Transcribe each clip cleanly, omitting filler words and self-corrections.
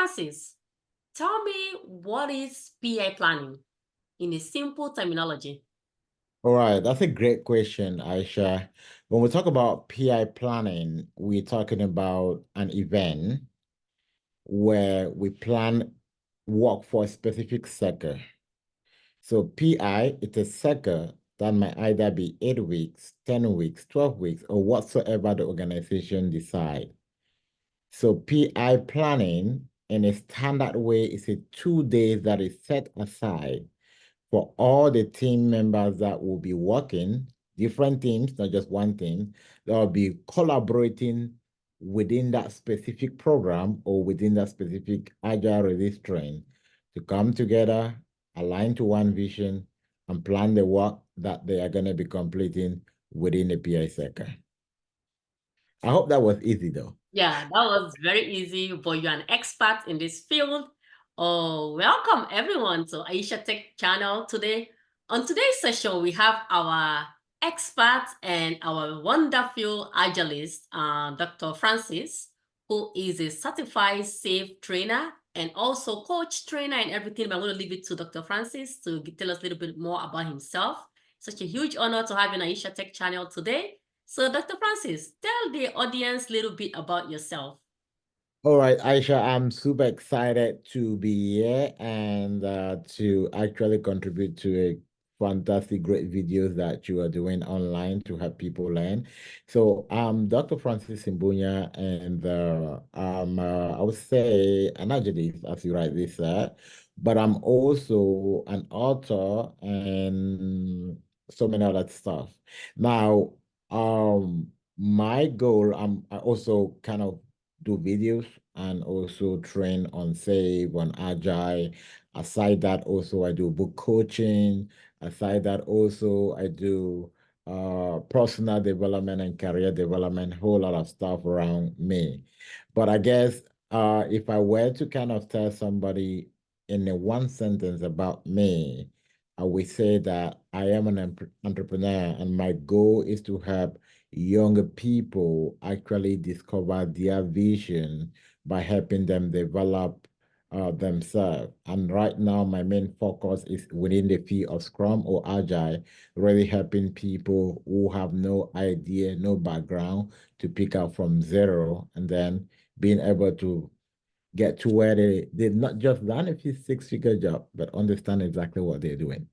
Francis, tell me what is PI planning in a simple terminology? All right, that's a great question, Aisha. When we talk about PI planning, we're talking about an event where we plan work for a specific sector. So PI, it's a sector that might either be 8 weeks, 10 weeks, 12 weeks, or whatsoever the organization decide. So PI planning in a standard way is a 2 days that is set aside for all the team members that will be working, different teams, not just one team, that will be collaborating within that specific program or within that specific Agile release train to come together, align to one vision, and plan the work that they are going to be completing within the PI sector. I hope that was easy though. Yeah, that was very easy, but you're an expert in this field. Oh, welcome everyone to Aisha Tech channel today. On today's session, we have our expert and our wonderful agilist, Dr. Francis, who is a certified SAFe trainer and also coach, trainer, and everything. But I'm going to leave it to Dr. Francis to tell us a little bit more about himself. Such a huge honor to have you on Aisha Tech channel today. So, Dr. Francis, tell the audience a little bit about yourself. All right, Aisha, I'm super excited to be here and to actually contribute to a fantastic, great videos that you are doing online to help people learn. So I'm Dr. Francis Mbunya, and I would say an agilist, as you rightly said, but I'm also an author and so many other stuff. Now, my goal, I also kind of do videos and also train on Save, on Agile. Aside that, also I do book coaching. Aside that, also I do personal development and career development, whole lot of stuff around me. But I guess if I were to kind of tell somebody in a one sentence about me, I would say that I am an entrepreneur and my goal is to help younger people actually discover their vision by helping them develop themselves. And right now, my main focus is within the field of Scrum or Agile, really helping people who have no idea, no background to pick up from zero and then being able to get to where they not just land a few six-figure job, but understand exactly what they're doing.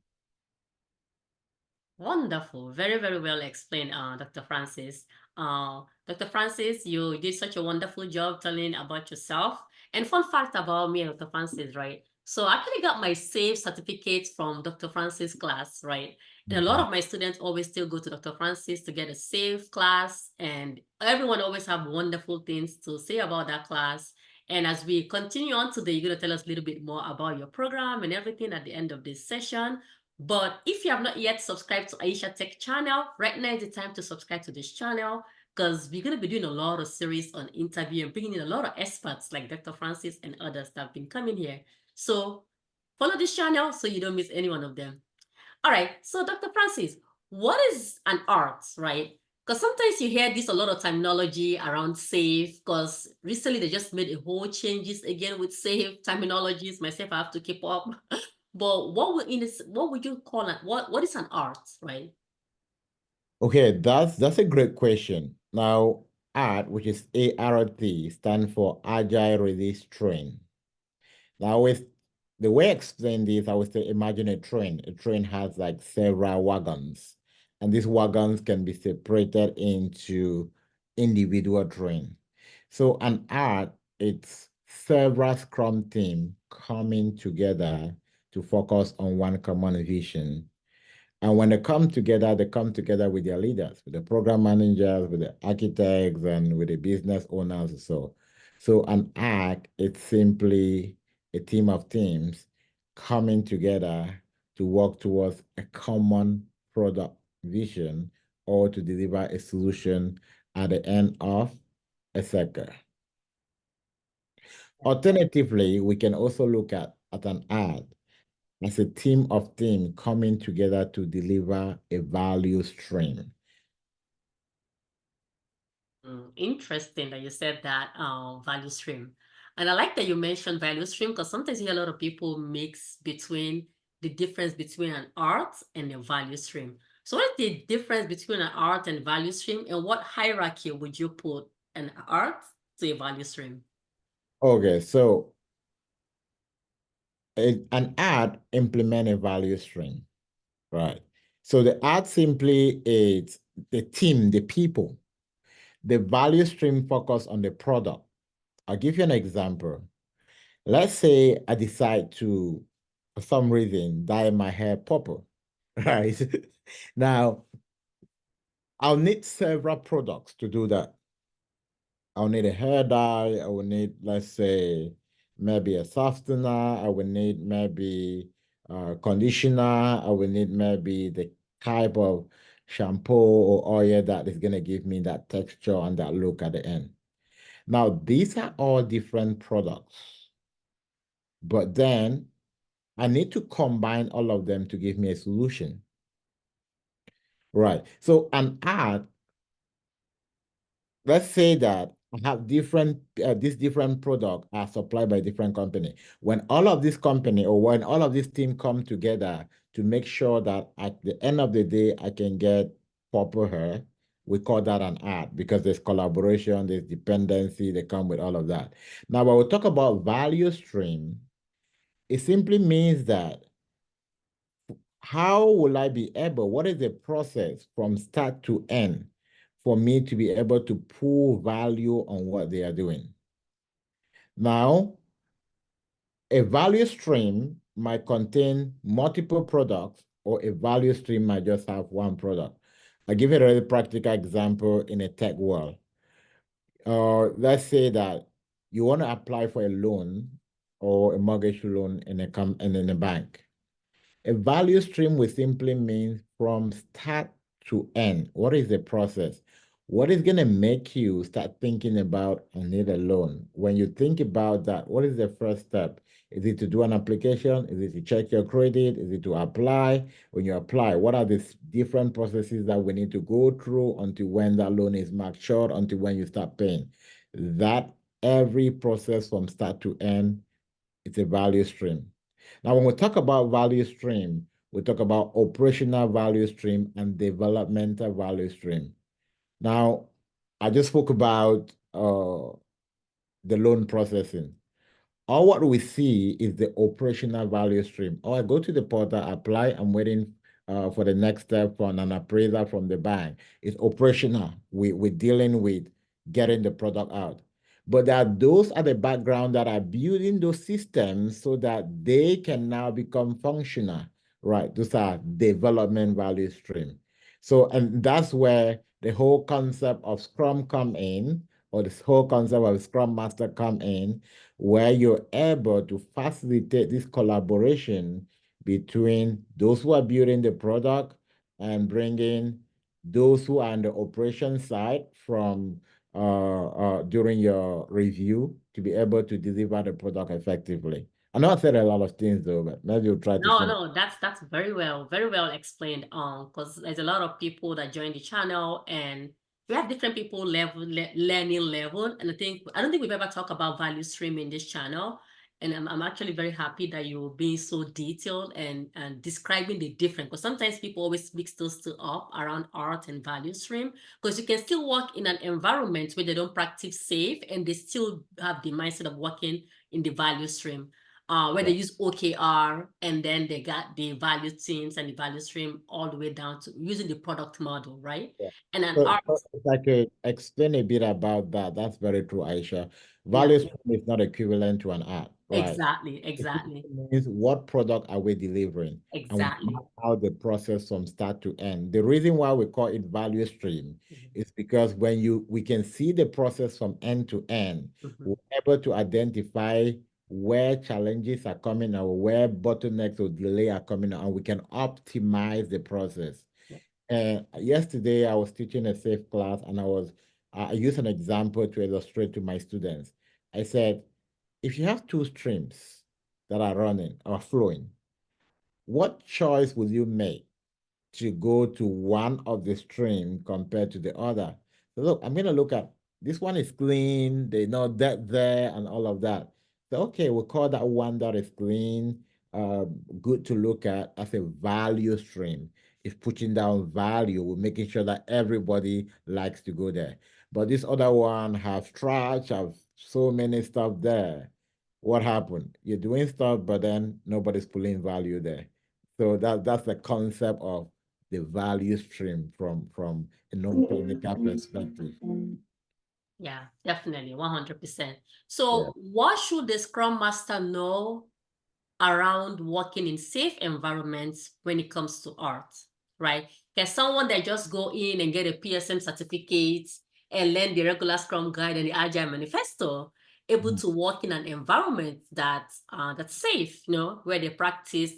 Wonderful. Very, very well explained, Dr. Francis. Dr. Francis, you did such a wonderful job telling about yourself. And fun fact about me and Dr. Francis, right? So I actually got my SAFe certificate from Dr. Francis class, right? And a lot of my students always still go to Dr. Francis to get a SAFe class, and everyone always have wonderful things to say about that class. And as we continue on today, you're going to tell us a little bit more about your program and everything at the end of this session. But if you have not yet subscribed to Aisha Tech channel, right now is the time to subscribe to this channel, because we're going to be doing a lot of series on interview and bringing in a lot of experts like Dr. Francis and others that have been coming here. So follow this channel so you don't miss any one of them. All right, so Dr. Francis, what is an art, right? Because sometimes you hear this a lot of terminology around SAFe, because recently they just made a whole changes again with SAFe terminologies. Myself, I have to keep up. But what would you call it? What is an art, right? Okay, that's a great question. Now, ART, which is ART, stand for Agile Release Train. Now, with the way I explain this, I would say imagine a train. A train has like several wagons, and these wagons can be separated into individual train. So an ART, it's several Scrum team coming together to focus on one common vision. And when they come together with their leaders, with the program managers, with the architects, and with the business owners. So an ARC, it's simply a team of teams coming together to work towards a common product vision or to deliver a solution at the end of a cycle. Alternatively, we can also look at an ad as a team of teams coming together to deliver a value stream. Interesting that you said that value stream. And I like that you mentioned value stream because sometimes you hear a lot of people mix between the difference between an art and a value stream. So what is the difference between an art and value stream, and what hierarchy would you put an art to a value stream? Okay, so an ad implement a value stream, right? So the ad simply is the team, the people. The value stream focus on the product. I'll give you an example. Let's say I decide to, for some reason, dye my hair purple, right? Now, I'll need several products to do that. I'll need a hair dye. I will need, let's say, maybe a softener. I will need maybe conditioner. I will need maybe the type of shampoo or oil that is going to give me that texture and that look at the end. Now, these are all different products, but then I need to combine all of them to give me a solution. Right. So an ad, let's say that I have different these different products are supplied by different company. When all of this company or when all of this team come together to make sure that at the end of the day I can get purple hair, we call that an ad because there's collaboration, there's dependency, they come with all of that. Now, when we talk about value stream, it simply means that how will I be able, what is the process from start to end for me to be able to pull value on what they are doing? Now, a value stream might contain multiple products, or a value stream might just have one product. I'll give you a really practical example in a tech world. Let's say that you want to apply for a loan or a mortgage loan in a bank. A value stream will simply mean from start to end. What is the process? What is going to make you start thinking about I need a loan? When you think about that, what is the first step? Is it to do an application? Is it to check your credit? Is it to apply? When you apply, what are the different processes that we need to go through until when that loan is matured, until when you start paying? That every process from start to end, it's a value stream. Now, when we talk about value stream, we talk about operational value stream and developmental value stream. Now, I just spoke about the loan processing. All what we see is the operational value stream. Oh, I go to the portal, apply, I'm waiting for the next step from an appraiser from the bank. It's operational. We're dealing with getting the product out. But that those are the background that are building those systems so that they can now become functional, right? Those are development value stream. So, and that's where the whole concept of Scrum come in, or this whole concept of Scrum Master come in, where you're able to facilitate this collaboration between those who are building the product and bringing those who are on the operation side from during your review to be able to deliver the product effectively. I know I said a lot of things though, but maybe you'll try to No, sum. no, that's very well explained. Because there's a lot of people that join the channel, and we have different people learning level. And I don't think we've ever talked about value stream in this channel. And I'm actually very happy that you're being so detailed and describing the difference. Because sometimes people always mix those two up around art and value stream. Because you can still work in an environment where they don't practice safe and they still have the mindset of working in the value stream, where they Yeah. use OKR, and then they got the value teams and the value stream all the way down to using the product model, right? Yeah. And an art, So if I could explain a bit about that, that's very true, Aisha. yeah, Value stream is not equivalent to an art, right? exactly, It simply exactly, means what product are we delivering, and we exactly. map out the process from start to end. The reason why we call it value stream Mhm, is because when we can see the process from end to end, mhm. we're able to identify where challenges are coming or where bottlenecks or delay are coming, and we can optimize the process. Yeah. And yesterday I was teaching a safe class, and I used an example to illustrate to my students. I said, if you have two streams that are running or flowing, what choice will you make to go to one of the stream compared to the other? So look, I'm going to look at this one is clean, they know that there and all of that. So, okay, we'll call that one that is clean, uh, good to look at as a value stream. It's pushing down value. We're making sure that everybody likes to go there. But this other one have trash, have so many stuff there. What happened? You're doing stuff, but then nobody's pulling value there. So that's the concept of the value stream from a non-technical perspective. Yeah, definitely, 100%. Yeah. So what should the Scrum Master know around working in safe environments when it comes to art, right? Can someone that just go in and get a PSM certificate and learn the regular Scrum Guide and the Agile Manifesto able Mhm. to work in an environment that's safe, where they practice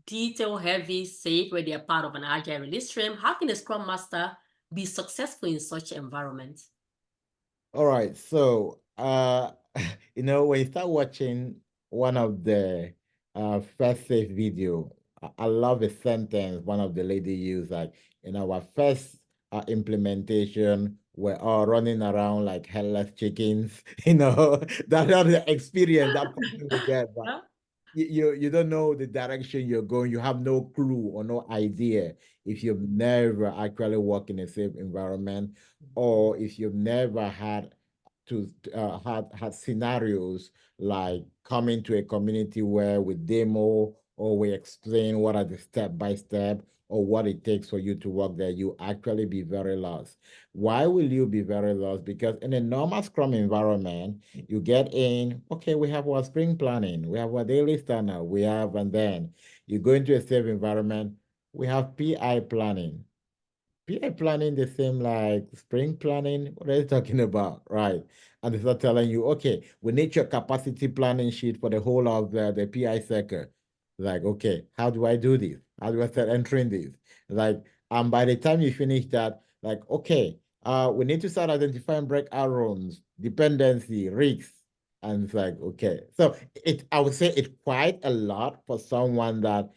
detail heavy, safe, where they are part of an Agile release stream? How can a Scrum Master be successful in such environments? All right, so when you start watching one of the first safe video, I love a sentence one of the lady used, like in our first implementation, we're all running around like headless chickens. That's not the experience that person will get. But Huh? you don't know the direction you're going. You have no clue or no idea if you've never actually worked in a safe environment, or if you've never had scenarios like coming to a community where we demo or we explain what are the step by step or what it takes for you to work there. You actually be very lost. Why will you be very lost? Because in a normal Scrum environment, you get in, okay, we have our sprint planning, we have our daily standard, and then you go into a safe environment, we have PI planning. PI planning the same like spring planning. What are you talking about? Right. And they start telling you, okay, we need your capacity planning sheet for the whole of the PI circle. Like, okay, how do I do this? How do I start entering this? Like, and by the time you finish that, like, okay, we need to start identifying breakout rooms, dependency, risks. And it's like, okay. So I would say it's quite a lot for someone that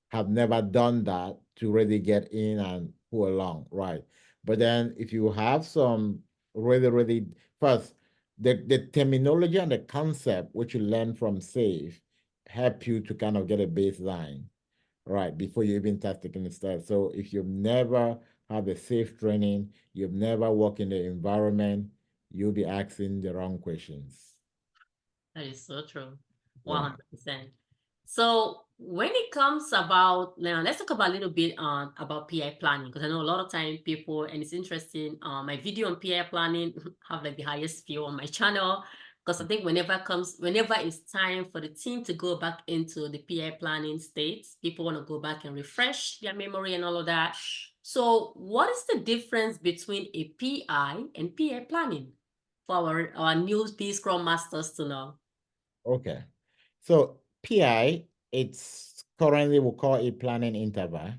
have never done that to really get in and pull along, right? But then if you have some really first, the terminology and the concept which you learn from SAFE help you to kind of get a baseline, right, before you even start taking the steps. So if you've never had a SAFE training, you've never worked in the environment, you'll be asking the wrong questions. That is so true. Yeah. 100%. So when it comes about now, let's talk about a little bit on about PI planning because I know a lot of time people and it's interesting. My video on PI planning have like the highest view on my channel because I think whenever it's time for the team to go back into the PI planning states, people want to go back and refresh their memory and all of that. So what is the difference between a PI and PI planning for our new P Scrum Masters to know? Okay. So PI, it's currently we call it planning interval.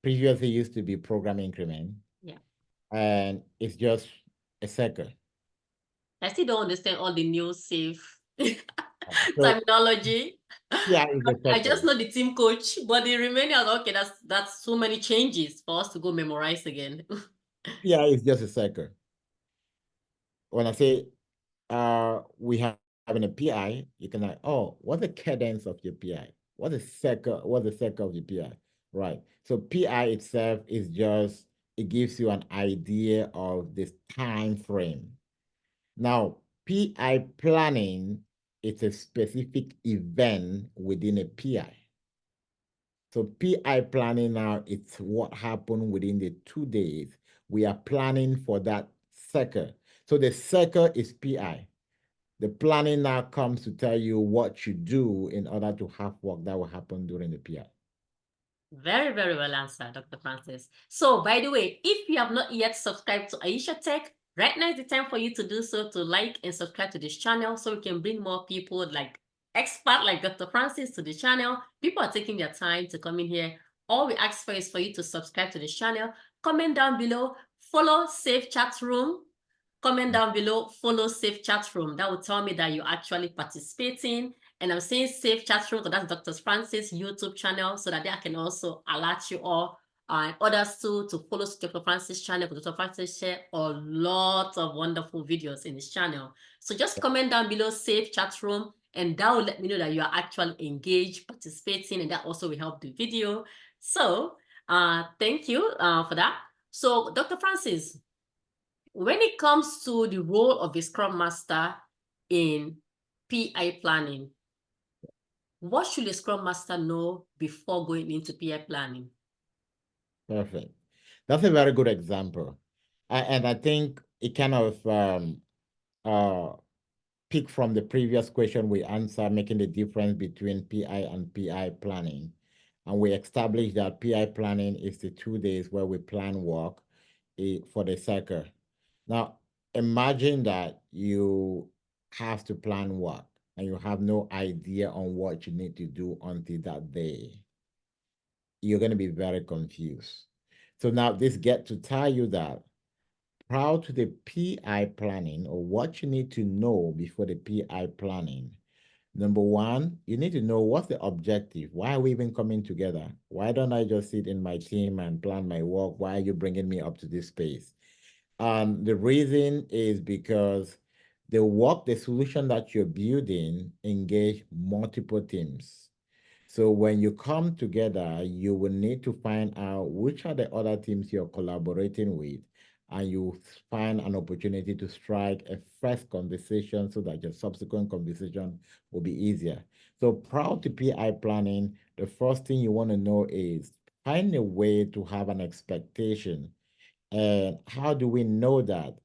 Previously used to be program increment, Yeah. and it's just a circle. I still don't understand all the new safe So terminology. PI is a I just circle. know the team coach, but the remaining, okay, that's so many changes for us to go memorize again. PI is just a circle. When I say we have having a PI, you can like, oh, what's the cadence of your PI? What's the circle of your PI? Right. So PI itself is just it gives you an idea of this time frame. Now, PI planning is a specific event within a PI. So PI planning now, it's what happened within the 2 days. We are planning for that circle. So the circle is PI. The planning now comes to tell you what you do in order to have work that will happen during the PI. Very, very well answered, Dr. Francis. So, by the way, if you have not yet subscribed to Aisha Tech, right now is the time for you to do so, to like and subscribe to this channel so we can bring more people like expert like Dr. Francis to the channel. People are taking their time to come in here. All we ask for is for you to subscribe to this channel, comment down below, follow Safe Chat Room, comment down below, follow Safe Chat Room. That will tell me that you're actually participating. And I'm saying Safe Chat Room because that's Dr. Francis' YouTube channel so that I can also alert you all and others too to follow Dr. Francis' channel. Dr. Francis share a lot of wonderful videos in his channel. So just comment down below, safe chat room, and that will let me know that you are actually engaged, participating, and that also will help the video. So thank you for that. So Dr. Francis, when it comes to the role of a Scrum Master in PI planning, what should a Scrum Master know before going into PI planning? Perfect. That's a very good example. And I think it kind of uh, pick from the previous question we answered, making the difference between PI and PI planning. And we established that PI planning is the 2 days where we plan work for the cycle. Now, imagine that you have to plan work and you have no idea on what you need to do until that day. You're going to be very confused. So now this get to tell you that prior to the PI planning, or what you need to know before the PI planning. Number one, you need to know what's the objective. Why are we even coming together? Why don't I just sit in my team and plan my work? Why are you bringing me up to this space? The reason is because the solution that you're building engage multiple teams. So when you come together, you will need to find out which are the other teams you're collaborating with, and you find an opportunity to strike a first conversation so that your subsequent conversation will be easier. So prior to PI planning, the first thing you want to know is find a way to have an expectation. And how do we know that?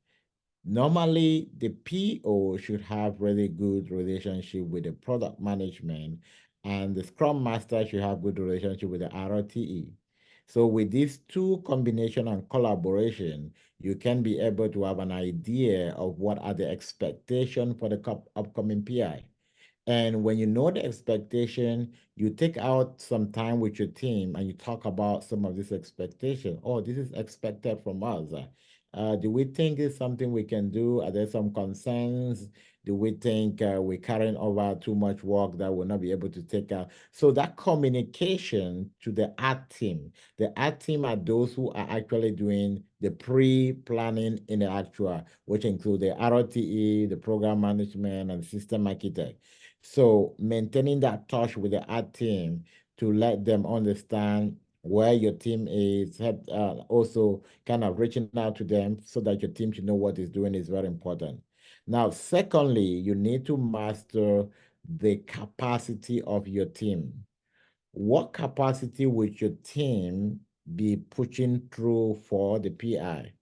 Normally, the PO should have really good relationship with the product management, and the Scrum Master should have good relationship with the ROTE. So with these two combination and collaboration, you can be able to have an idea of what are the expectation for the upcoming PI. And when you know the expectation, you take out some time with your team and you talk about some of this expectation. Oh, this is expected from us. Do we think it's something we can do? Are there some concerns? Do we think we're carrying over too much work that we'll not be able to take out? So that communication to the art team are those who are actually doing the pre-planning in the actual, which include the ROTE, the program management, and system architect. So maintaining that touch with the art team to let them understand where your team is, also kind of reaching out to them so that your team should know what it's doing is very important. Now, secondly, you need to master the capacity of your team. What capacity would your team be pushing through for the PI?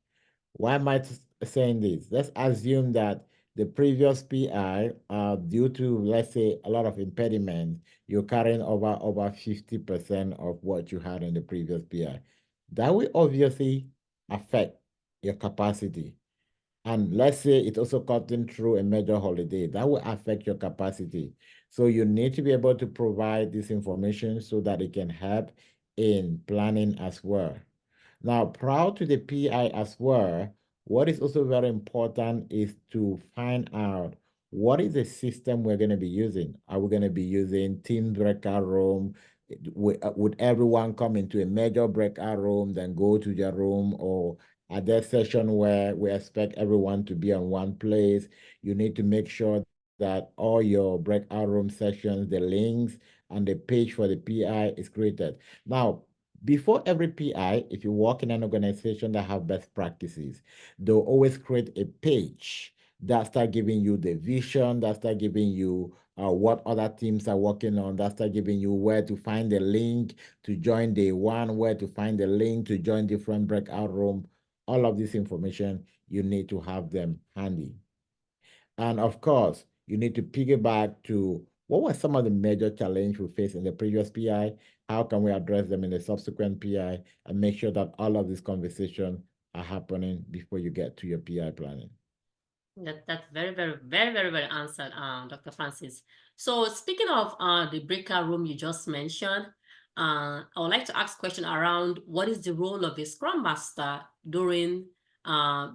Why am I saying this? Let's assume that the previous PI, due to, let's say, a lot of impediment, you're carrying over 50% of what you had in the previous PI. That will obviously affect your capacity. And let's say it's also cutting through a major holiday, that will affect your capacity. So you need to be able to provide this information so that it can help in planning as well. Now, prior to the PI as well, what is also very important is to find out what is the system we're going to be using. Are we going to be using team breakout room? Would everyone come into a major breakout room, then go to their room, or at that session where we expect everyone to be on one place? You need to make sure that all your breakout room sessions, the links, and the page for the PI is created. Now, before every PI, if you work in an organization that have best practices, they'll always create a page that start giving you the vision, that start giving you what other teams are working on, that start giving you where to find the link to join day one, where to find the link to join different breakout room. All of this information, you need to have them handy. And of course, you need to piggyback to what were some of the major challenges we faced in the previous PI? How can we address them in the subsequent PI and make sure that all of these conversations are happening before you get to your PI planning? That's very, very, very, very, very answered, Dr. Francis. So speaking of the breakout room you just mentioned, I would like to ask a question around what is the role of a Scrum Master during PA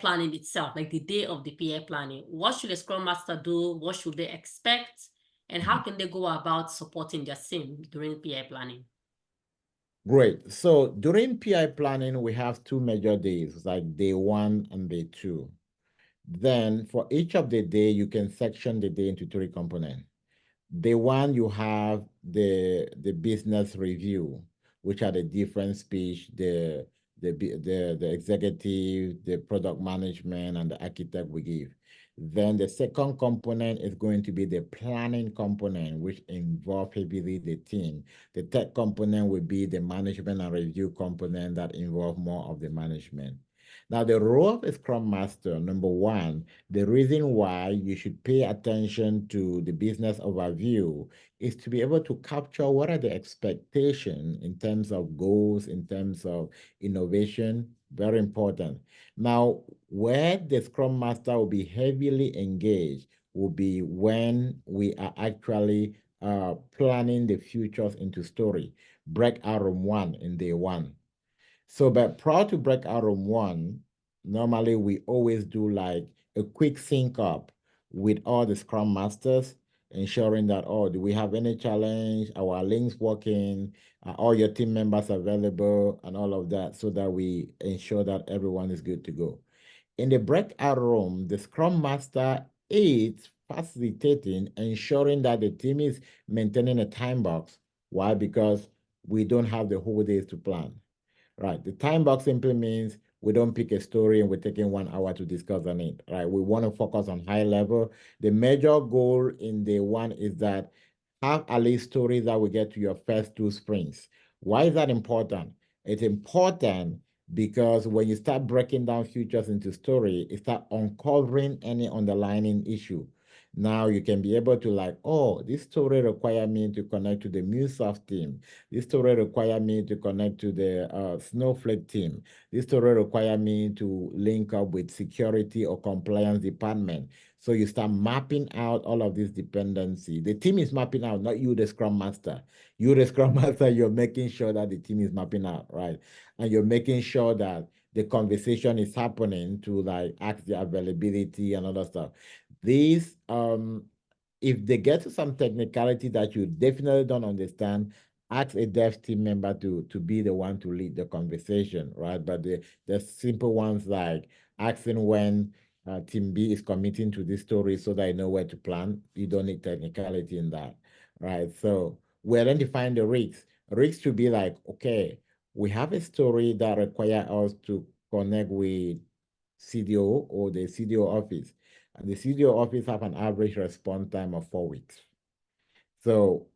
planning itself, like the day of the PA planning. What should a Scrum Master do? What should they expect? And how can they go about supporting their team during PA planning? Great. So during PI planning, we have two major days, like day one and day two. Then for each of the day, you can section the day into three components. The one you have the business review, which are the different speech, the executive, the product management, and the architect we give. Then the second component is going to be the planning component, which involve heavily the team. The third component will be the management and review component that involve more of the management. Now, the role of a Scrum Master, number one, the reason why you should pay attention to the business overview is to be able to capture what are the expectations in terms of goals, in terms of innovation, very important. Now, where the Scrum Master will be heavily engaged will be when we are actually planning the futures into story. Breakout room one in day one. So, but prior to breakout room one, normally we always do like a quick sync up with all the Scrum Masters, ensuring that, oh, do we have any challenge? Are our links working? Are all your team members available? And all of that, so that we ensure that everyone is good to go. In the breakout room, the Scrum Master is facilitating, ensuring that the team is maintaining a time box. Why? Because we don't have the whole days to plan. Right. The time box simply means we don't pick a story and we're taking 1 hour to discuss on it. Right. We want to focus on high level. The major goal in day one is that have at least stories that will get to your first two sprints. Why is that important? It's important because when you start breaking down futures into story, it start uncovering any underlying issue. Now you can be able to like, oh, this story require me to connect to the MuleSoft team. This story require me to connect to the Snowflake team. This story require me to link up with security or compliance department. So you start mapping out all of this dependency. The team is mapping out, not you, the Scrum Master. You, the Scrum Master, you're making sure that the team is mapping out, right? And you're making sure that the conversation is happening to like ask the availability and other stuff. These if they get to some technicality that you definitely don't understand, ask a dev team member to be the one to lead the conversation, right? But the simple ones like asking when team B is committing to this story so that I know where to plan, you don't need technicality in that, right? So we're identifying the risks. Risks to be like, okay, we have a story that require us to connect with CDO or the CDO office. And the CDO office have an average response time of 4 weeks. So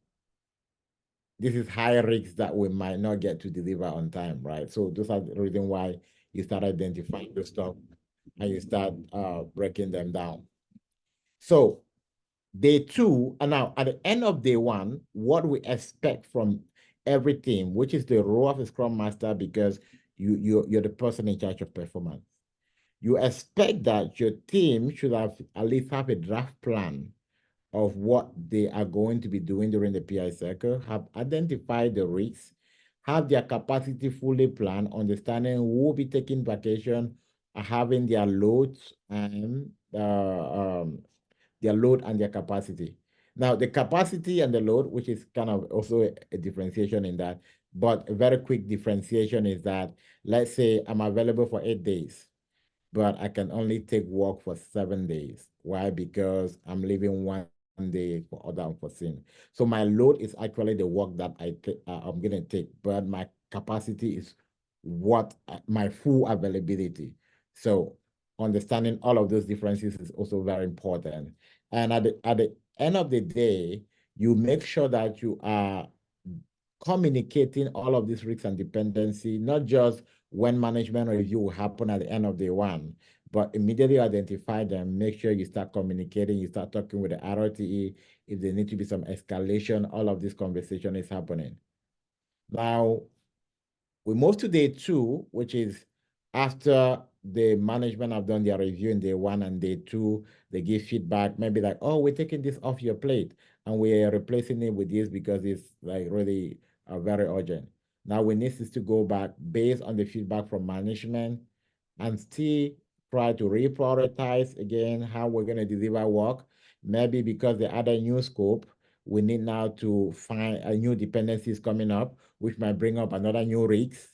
this is high risk that we might not get to deliver on time, right? So those are the reason why you start identifying the stuff and you start breaking them down. So day two, and now at the end of day one, what we expect from every team, which is the role of a Scrum Master, because you're the person in charge of performance. You expect that your team should have at least have a draft plan of what they are going to be doing during the PI cycle, have identified the risks, have their capacity fully planned, understanding who will be taking vacation, having their load and their capacity. Now, the capacity and the load, which is kind of also a differentiation in that, but a very quick differentiation is that, let's say I'm available for 8 days, but I can only take work for 7 days. Why? Because I'm leaving 1 day for other unforeseen. So my load is actually the work that I'm gonna take, but my capacity is my full availability. So understanding all of those differences is also very important. And at the end of the day, you make sure that you are communicating all of these risks and dependency, not just when management review will happen at the end of day one, but immediately identify them, make sure you start communicating, you start talking with the ROTE. If there need to be some escalation, all of this conversation is happening. Now, we move to day two, which is after the management have done their review in day one and day two, they give feedback, maybe like, oh, we're taking this off your plate and we're replacing it with this because it's like really very urgent. Now we need to go back based on the feedback from management and still try to reprioritize again how we're going to deliver work. Maybe because they add a new scope, we need now to find a new dependencies coming up, which might bring up another new rigs,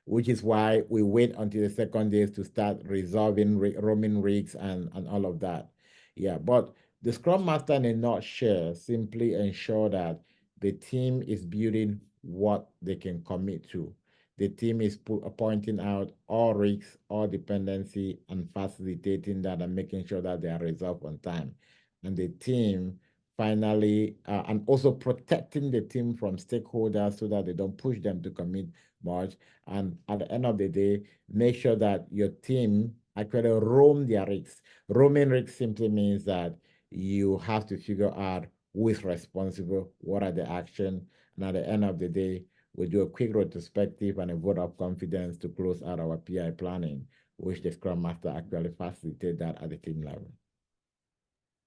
which is why we wait until the second day to start resolving roaming rigs and all of that. Yeah, but the Scrum Master in a nutshell simply ensure that the team is building what they can commit to. The team is pointing out all risks, all dependency, and facilitating that and making sure that they are resolved on time. And the team finally, and also protecting the team from stakeholders so that they don't push them to commit much. And at the end of the day, make sure that your team actually roam their risks. Roaming risks simply means that you have to figure out who is responsible, what are the actions, and at the end of the day, we do a quick retrospective and a vote of confidence to close out our PI planning, which the Scrum Master actually facilitated that at the team level.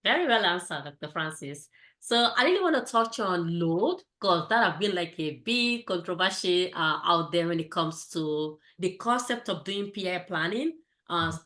Very well answered, Dr. Francis. So I really want to touch on load because that have been like a big controversy out there when it comes to the concept of doing PI planning. I've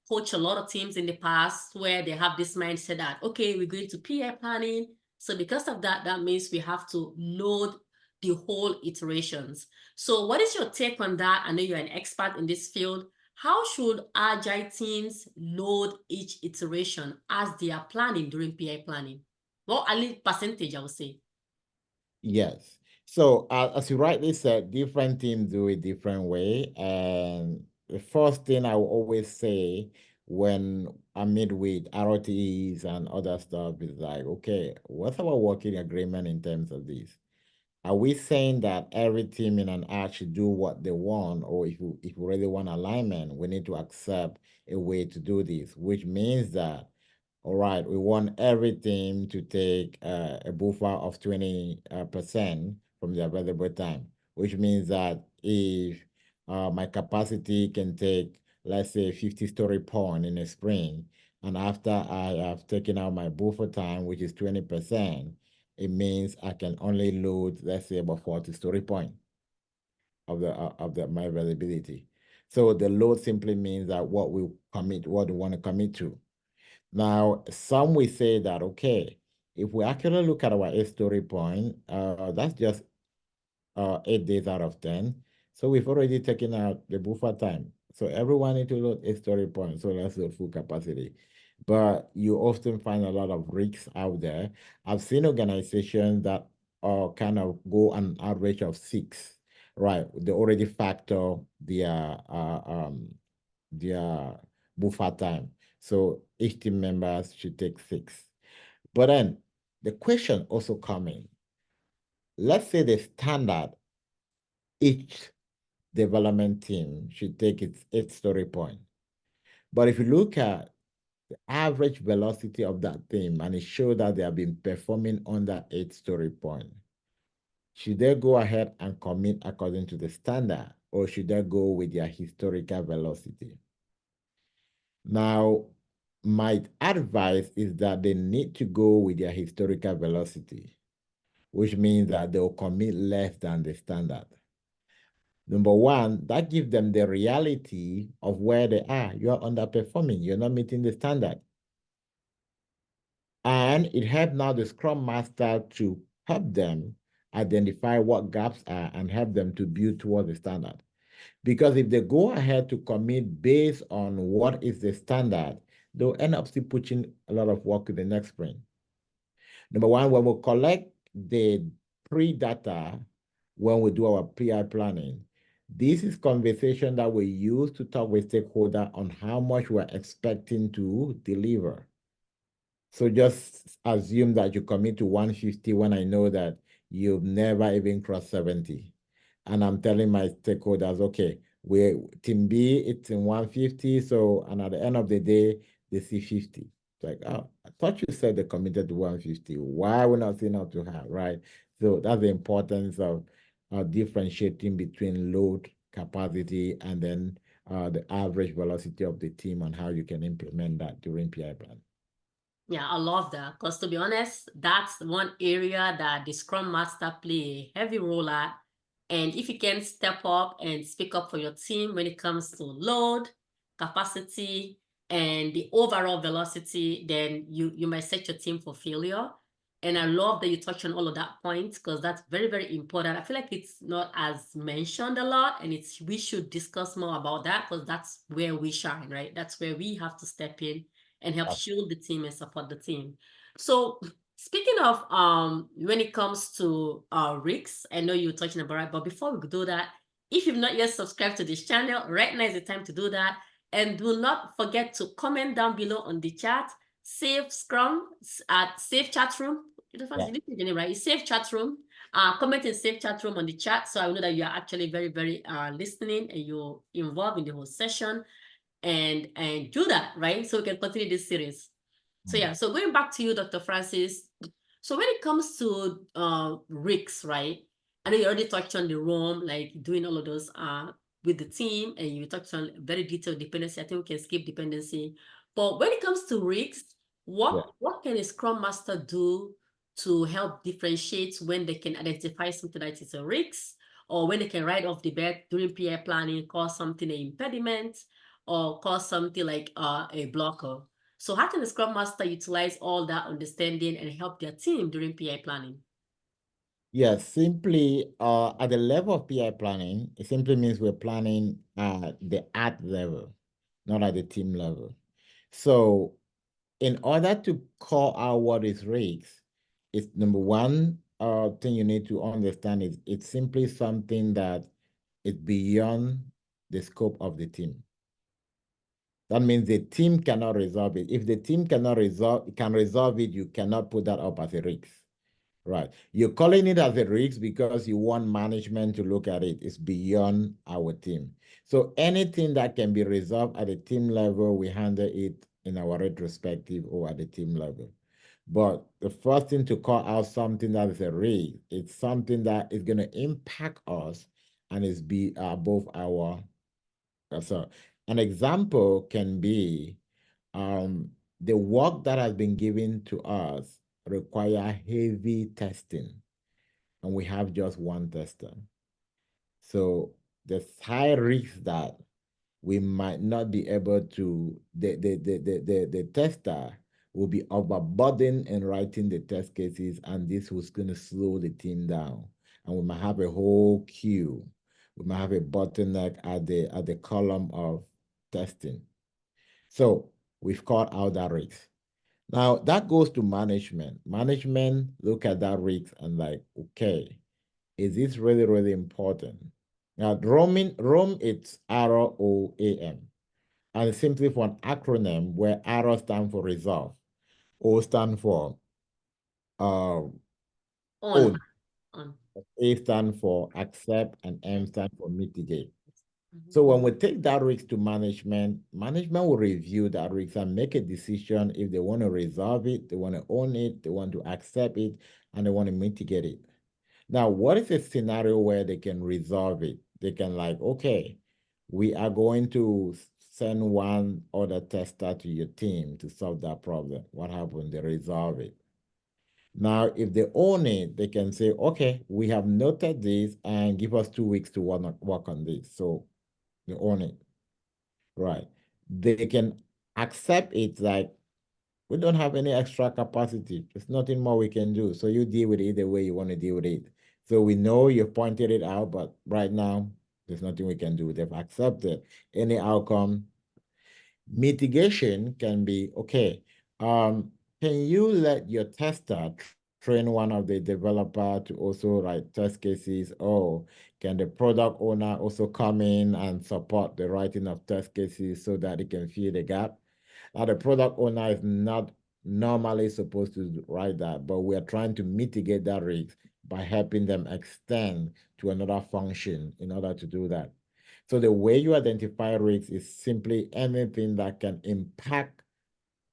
coached a lot of teams in the past where they have this mindset that, okay, we're going to PI planning. So because of that, that means we have to load the whole iterations. So what is your take on that? I know you're an expert in this field. How should agile teams load each iteration as they are planning during PI planning? Well, at least percentage, I would say. Yes. So as you rightly said, different teams do it different way. And the first thing I will always say when I meet with ROTEs and other stuff is like, okay, what's our working agreement in terms of this? Are we saying that every team in an art should do what they want, or if we really want alignment, we need to accept a way to do this, which means that, all right, we want every team to take a buffer of 20% from the available time, which means that if my capacity can take, let's say, 50 story point in a sprint, and after I have taken out my buffer time, which is 20%, it means I can only load, let's say, about 40 story point of my availability. So the load simply means that what we want to commit to. Now, some will say that, okay, if we actually look at our 8 story point, that's just 8 days out of 10. So we've already taken out the buffer time. So everyone need to load 8 story points. So let's load full capacity. But you often find a lot of risks out there. I've seen organizations that kind of go an average of 6, right? They already factor their buffer time. So each team members should take 6. But then the question also coming, let's say the standard each development team should take its 8 story point. But if you look at the average velocity of that team and it shows that they have been performing on that 8 story point, should they go ahead and commit according to the standard or should they go with their historical velocity? Now, my advice is that they need to go with their historical velocity, which means that they'll commit less than the standard. Number one, that gives them the reality of where they are. You are underperforming. You're not meeting the standard. And it helps now the Scrum Master to help them identify what gaps are and help them to build towards the standard. Because if they go ahead to commit based on what is the standard, they'll end up still pushing a lot of work to the next sprint. Number one, when we collect the pre-data, when we do our PI planning, this is conversation that we use to talk with stakeholder on how much we're expecting to deliver. So just assume that you commit to 150 when I know that you've never even crossed 70. And I'm telling my stakeholders, okay, we team B, it's in 150. So, and at the end of the day, they see 50. It's like, oh, I thought you said they committed to 150. Why are we not seeing up to her, right? So that's the importance of differentiating between load capacity and then the average velocity of the team and how you can implement that during PI plan. Yeah, I love that. Because to be honest, that's one area that the Scrum Master play a heavy role at. And if you can step up and speak up for your team when it comes to load, capacity, and the overall velocity, then you might set your team for failure. And I love that you touched on all of that points because that's very, very important. I feel like it's not as mentioned a lot, and we should discuss more about that because that's where we shine, right? That's where we have to step in and help shield the team and support the team. So speaking of when it comes to risks, I know you're touching about it, but before we do that, if you've not yet subscribed to this channel, right now is the time to do that. And do not forget to comment down below on the chat. Save Scrum at Save Chat Room. You don't fancy this name, right? It's Save Chat Room. Comment in Save Chat Room on the chat so I know that you are actually very, very listening and you're involved in the whole session. And do that, right? So we can continue this series. So yeah, so going back to you, Dr. Francis. So when it comes to risks, right? I know you already touched on the ROM, like doing all of those with the team, and you touched on very detailed dependency. I think we can skip dependency. But when it comes to risks, what can a Scrum Master do to help differentiate when they can identify something that is a risk, or when they can write off the bet during PI planning, cause something an impediment, or cause something like a blocker? So how can the Scrum Master utilize all that understanding and help their team during PI planning? Yes, simply at the level of PI planning, it simply means we're planning at the art level, not at the team level. So in order to call out what is risks, it's number one thing you need to understand is it's simply something that is beyond the scope of the team. That means the team cannot resolve it. If the team can resolve it, you cannot put that up as a risk. Right. You're calling it as a risk because you want management to look at it. It's beyond our team. So anything that can be resolved at the team level, we handle it in our retrospective or at the team level. But the first thing to call out something that is a risk, it's something that is going to impact us and is be above our. So an example can be um, the work that has been given to us require heavy testing, and we have just one tester. So there's high risk that we might not be able to, the tester will be overburdened in writing the test cases, and this was going to slow the team down. And we might have a whole queue. We might have a bottleneck at the column of testing. So we've caught out that risk. Now that goes to management. Management look at that risk and like, okay, is this really, really important? Now, Rome, it's ROAM. And simply for an acronym where R stands for resolve, O stands for uh, On, own, on. A stands for accept, and M Okay. stands for mitigate. Mhm. So when we take that risk to management, management will review that risk and make a decision if they want to resolve it, they want to own it, they want to accept it, and they want to mitigate it. Now, what is a scenario where they can resolve it? They can like, okay, we are going to send one other tester to your team to solve that problem. What happened? They resolve it. Now, if they own it, they can say, okay, we have noted this and give us 2 weeks to work on this. So they own it. Right. They can accept it like we don't have any extra capacity. There's nothing more we can do. So you deal with it the way you want to deal with it. So we know you've pointed it out, but right now there's nothing we can do. They've accepted any outcome. Mitigation can be okay. Can you let your tester train one of the developer to also write test cases, or can the product owner also come in and support the writing of test cases so that it can fill the gap? Now, the product owner is not normally supposed to write that, but we are trying to mitigate that risk by helping them extend to another function in order to do that. So the way you identify risks is simply anything that can impact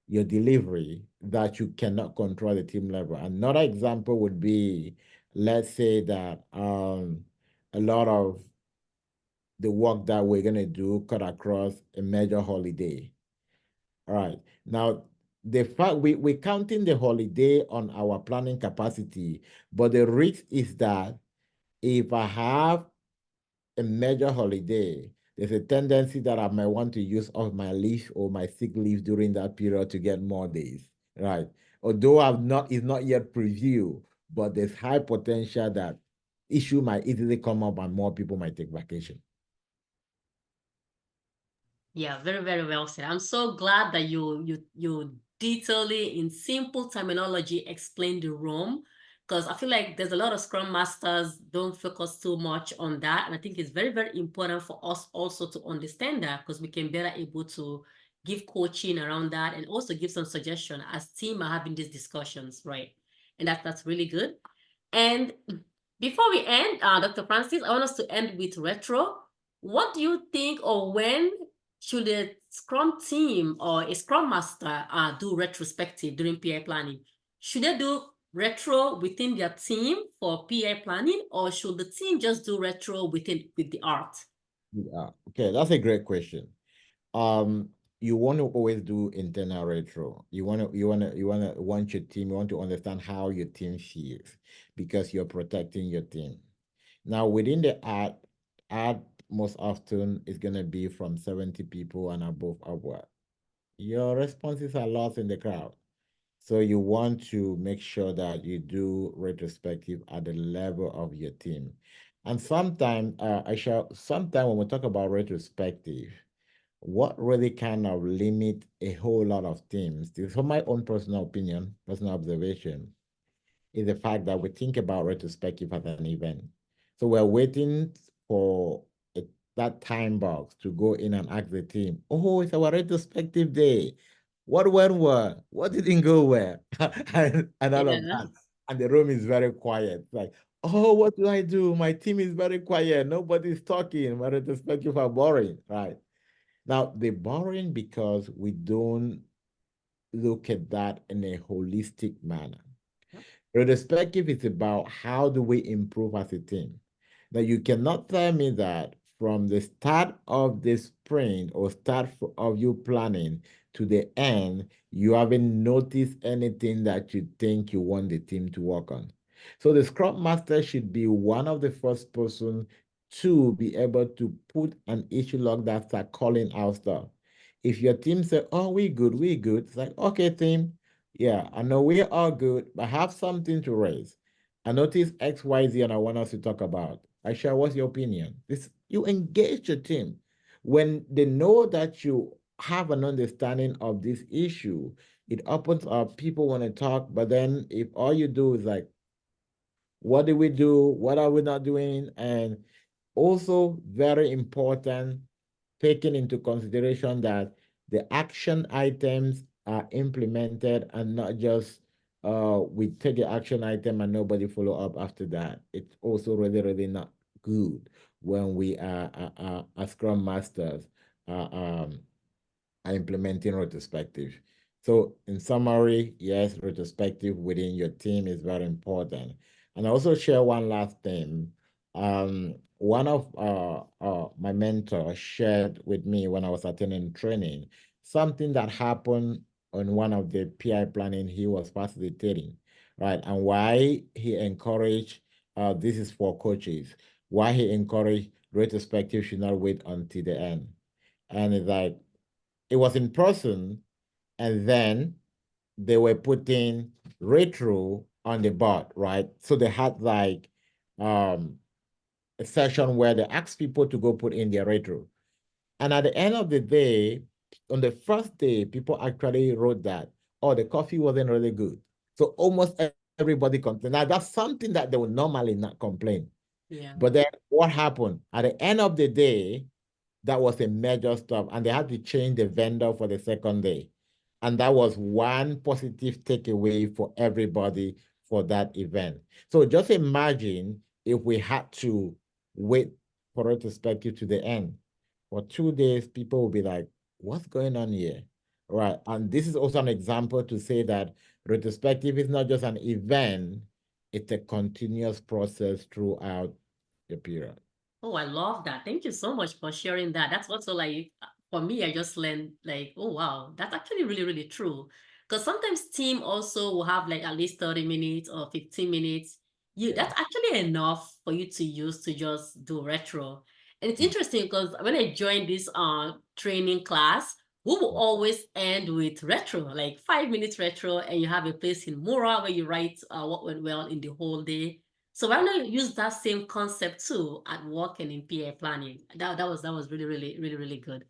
your delivery that you cannot control at the team level. Another example would be, let's say that a lot of the work that we're going to do cut across a major holiday. All right. Now, the fact we're counting the holiday on our planning capacity, but the risk is that if I have a major holiday, there's a tendency that I might want to use off my leave or my sick leave during that period to get more days, right? although is not yet preview, but there's high potential that issue might easily come up and more people might take vacation. Yeah, very, very well said. I'm so glad that you detailedly in simple terminology explain the room, because I feel like there's a lot of Scrum Masters don't focus too much on that. And I think it's very, very important for us also to understand that, because we can better able to give coaching around that and also give some suggestion as team are having these discussions, right? And that's really good. And before we end, Dr. Francis, I want us to end with retro. What do you think, or when should a Scrum team or a Scrum Master do retrospective during PI planning? Should they do retro within their team for PI planning, or should the team just do retro with the art? Yeah. Okay, that's a great question. Um, you want to always do internal retro. You want your team, you want to understand how your team feels because you're protecting your team. Now, within the art most often is gonna be from 70 people and above upward. Your responses are lost in the crowd. So you want to make sure that you do retrospective at the level of your team. And sometimes, sometime when we talk about retrospective, what really kind of limit a whole lot of teams, this is from my own personal opinion, personal observation, is the fact that we think about retrospective as an event. So we're waiting for a, that time box to go in and ask the team, oh, it's our retrospective day. What went well? What didn't go well? and all of Yeah. that. And the room is very quiet. Like, oh, what do I do? My team is very quiet. Nobody's talking. My retrospective are boring, right? Now, they're boring because we don't look at that in a holistic manner. Retrospective is about how do we improve as a team. Now, you cannot tell me that from the start of the sprint or of you planning to the end, you haven't noticed anything that you think you want the team to work on. So the Scrum Master should be one of the first person to be able to put an issue log that start calling out stuff. If your team say, oh, we good, it's like, okay, team, yeah, I know we're all good, but I have something to raise. I noticed XYZ and I want us to talk about. Aisha, what's your opinion? This you engage your team. When they know that you have an understanding of this issue, it opens up, people want to talk, but then if all you do is like, what do we do? What are we not doing? And also very important, taking into consideration that the action items are implemented and not just we take the action item and nobody follow up after that. It's also really, really not good when we are as Scrum Masters uh, um, are implementing retrospective. So in summary, yes, retrospective within your team is very important. And I also share one last thing. One of my mentors shared with me when I was attending training, something that happened on one of the PI planning he was facilitating, right? And why he encouraged, this is for coaches, why he encouraged retrospective should not wait until the end. And it's like, it was in person, and then they were putting retro on the board, right? So they had like um, a session where they asked people to go put in their retro. And at the end of the day, on the first day, people actually wrote that, oh, the coffee wasn't really good. So almost everybody complained. Now, that's something that they would normally not complain. Yeah. But then what happened? At the end of the day, that was a major stop, and they had to change the vendor for the second day. And that was one positive takeaway for everybody for that event. So just imagine if we had to wait for retrospective to the end. For 2 days, people will be like, what's going on here? Right. And this is also an example to say that retrospective is not just an event, it's a continuous process throughout the period. Oh, I love that. Thank you so much for sharing that. That's also like for me, I just learned like, oh wow, that's actually really, really true. Because sometimes team also will have like at least 30 minutes or 15 minutes. Yeah. That's actually enough for you to use to just do retro. And it's Mm. interesting because when I joined this training class, we will always end with retro, like 5 minutes retro, and you have a place in Mura where you write what went well in the whole day. So why not use that same concept too at work and in PA planning? That was really, really, really, really good.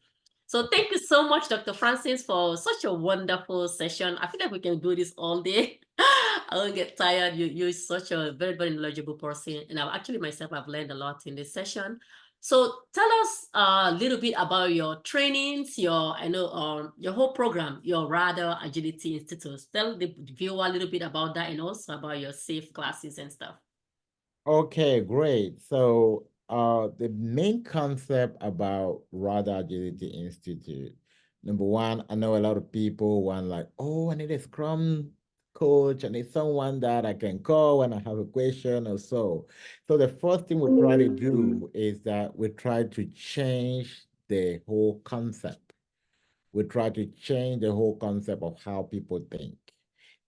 So thank you so much, Dr. Francis, for such a wonderful session. I feel like we can do this all day. I don't get tired. You're such a very, very knowledgeable person. And I've actually myself, I've learned a lot in this session. So tell us a little bit about your trainings, your whole program, your Radah Agility Institute. Tell the viewer a little bit about that and also about your safe classes and stuff. Okay, great. So, the main concept about Radah Agility Institute, number one, I know a lot of people want like, oh, I need a Scrum coach. I need someone that I can call when I have a question or so. So the first thing we try to do is that we try to change the whole concept. We try to change the whole concept of how people think.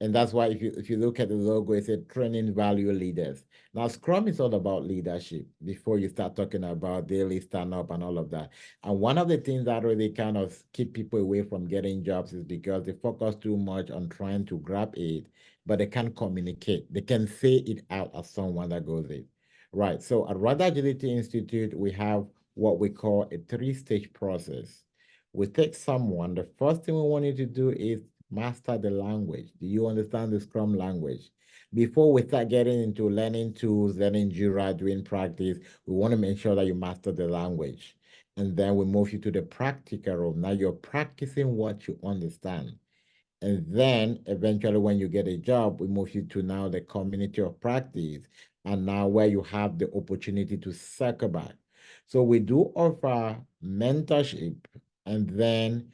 And that's why if you look at the logo, it said training value leaders. Now, Scrum is all about leadership before you start talking about daily stand up and all of that. And one of the things that really kind of keep people away from getting jobs is because they focus too much on trying to grab it, but they can't communicate. They can say it out as someone that goes it. Right. So at Radah Agility Institute, we have what we call a three-stage process. We take someone, the first thing we want you to do is master the language. Do you understand the Scrum language? Before we start getting into learning tools, learning Jira, doing practice, we want to make sure that you master the language. And then we move you to the practical room. Now you're practicing what you understand. And then eventually, when you get a job, we move you to now the community of practice, and now where you have the opportunity to circle back. So we do offer mentorship, and then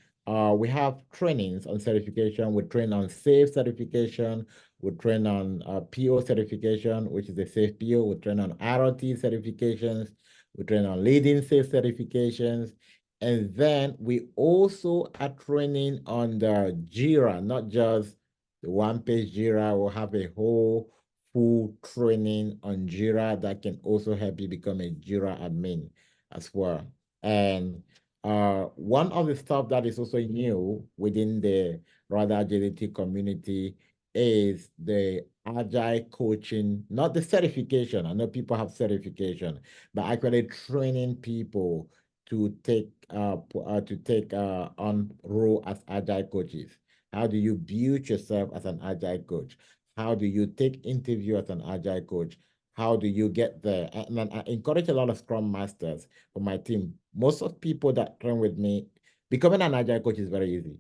we have trainings on certification. We train on SAFE certification. We train on PO certification, which is the SAFE PO. We train on ROT certifications. We train on leading SAFE certifications. And then we also are training on the Jira, not just the one-page Jira. We'll have a whole full training on Jira that can also help you become a Jira admin as well. And one of the stuff that is also new within the Radah Agility community is the Agile coaching, not the certification. I know people have certification, but actually training people to take on role as agile coaches. How do you build yourself as an agile coach? How do you take interview as an agile coach? How do you get there? And then I encourage a lot of Scrum Masters for my team. Most of people that train with me, becoming an agile coach is very easy.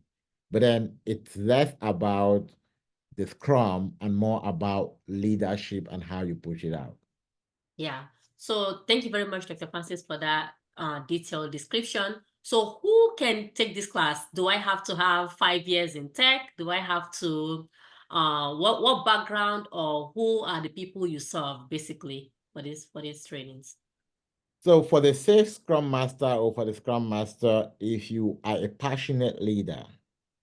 But then it's less about the Scrum and more about leadership and how you push it out. Yeah. So thank you very much, Dr. Francis, for that detailed description. So who can take this class? Do I have to have 5 years in tech? Do I have to, what background or who are the people you serve basically for these trainings? So for the safe Scrum Master or for the Scrum Master, if you are a passionate leader,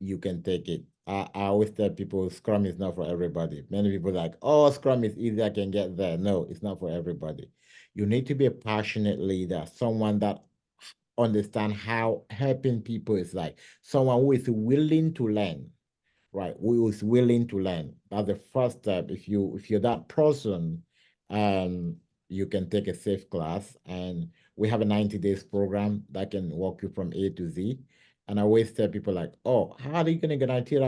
you can take it. I always tell people Scrum is not for everybody. Many people are like, oh, Scrum is easy, I can get there. No, it's not for everybody. You need to be a passionate leader, someone that understand how helping people is like, someone who is willing to learn, right? Who is willing to learn. That's the first step. If you're that person, um, you can take a safe class, and we have a 90 days program that can walk you from A to Z. And I always tell people like, oh, how are you going to guarantee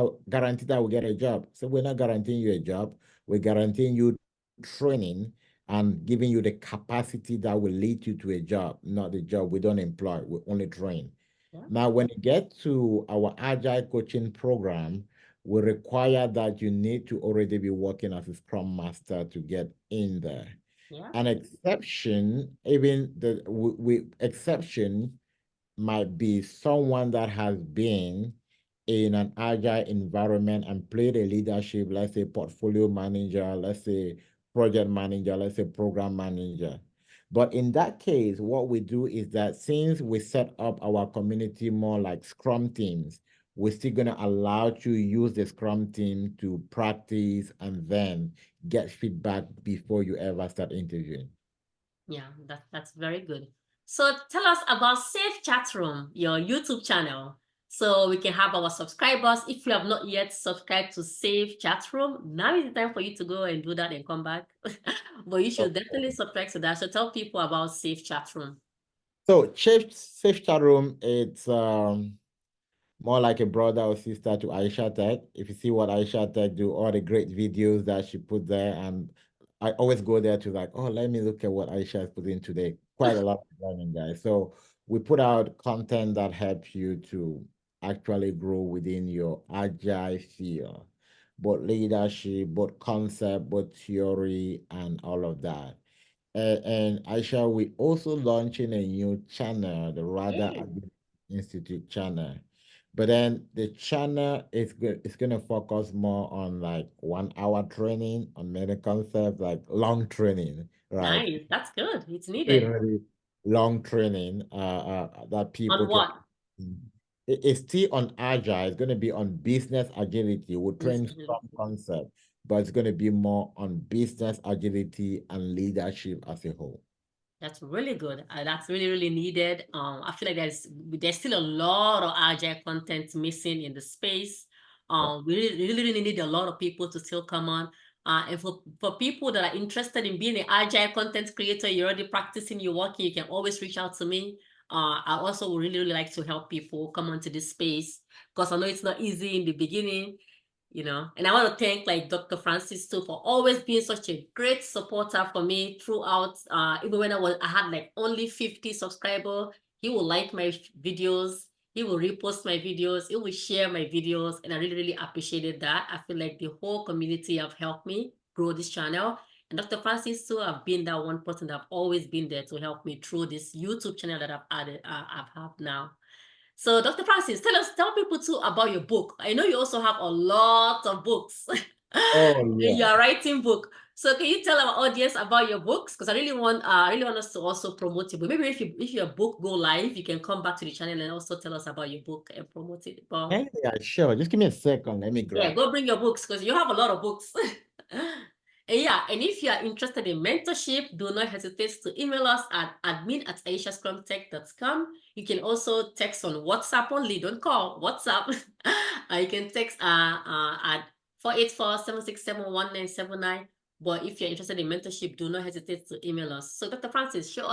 that we get a job? So we're not guaranteeing you a job. We're guaranteeing you training and giving you the capacity that will lead you to a job, not the job. We don't employ, we only train. Yeah. Now, when you get to our agile coaching program, we require that you need to already be working as a Scrum Master to get in there. Yeah. An exception, even the exception might be someone that has been in an agile environment and played a leadership, let's say portfolio manager, let's say project manager, let's say program manager. But in that case, what we do is that since we set up our community more like Scrum teams, we're still going to allow you to use the Scrum team to practice and then get feedback before you ever start interviewing. Yeah, that's very good. So tell us about Safe Chat Room, your YouTube channel. so we can have our subscribers. If you have not yet subscribed to Save Chat Room, now is the time for you to go and do that and come back. But you should definitely subscribe to that. So tell people about Save Chat Room. So Safe Chat Room, it's more like a brother or sister to Aisha Tech. If you see what Aisha Tech do, all the great videos that she put there, and I always go there to like, oh, let me look at what Aisha has put in today. Quite a lot of learning, guys. So we put out content that helps you to actually grow within your agile field, both leadership, both concept, both theory, and all of that. And Aisha, we also launching a new channel, the Radah Hey, Agility Institute channel. But then the channel is good. It's gonna focus more on like 1 hour training on many concepts, like long training, right? nice. That's good. It's Really, needed. really long training that people On can. what? It's still on agile. It's going to be on business agility. We'll Business train agility. some concept, but it's going to be more on business agility and leadership as a whole. That's really good. That's really, really needed. I feel like there's still a lot of agile content missing in the space. Yeah. We really need a lot of people to still come on. And for people that are interested in being an agile content creator, you're already practicing, you're working, you can always reach out to me. I also would really, really like to help people come onto this space because I know it's not easy in the beginning. And I want to thank like Dr. Francis too for always being such a great supporter for me throughout. Even when I had like only 50 subscribers, he will like my videos, he will repost my videos, he will share my videos, and I really, really appreciated that. I feel like the whole community have helped me grow this channel. And Dr. Francis too have been that one person that have always been there to help me through this YouTube channel that I've had now. So, Dr. Francis, tell people too about your book. I know you also have a lot of books. Oh And you yeah. are writing book. So, can you tell our audience about your books? Because I really want us to also promote your book. Maybe if your book go live, you can come back to the channel and also tell us about your book and promote it. But Yeah, sure. Just give me a second. Let me yeah, grab. go bring your books because you have a lot of books. And yeah, and if you are interested in mentorship, do not hesitate to email us at admin@aishascrumtech.com. You can also text on WhatsApp only, don't call, WhatsApp. You can text at 484-767-1979. But if you're interested in mentorship, do not hesitate to email us. So Dr. Francis, show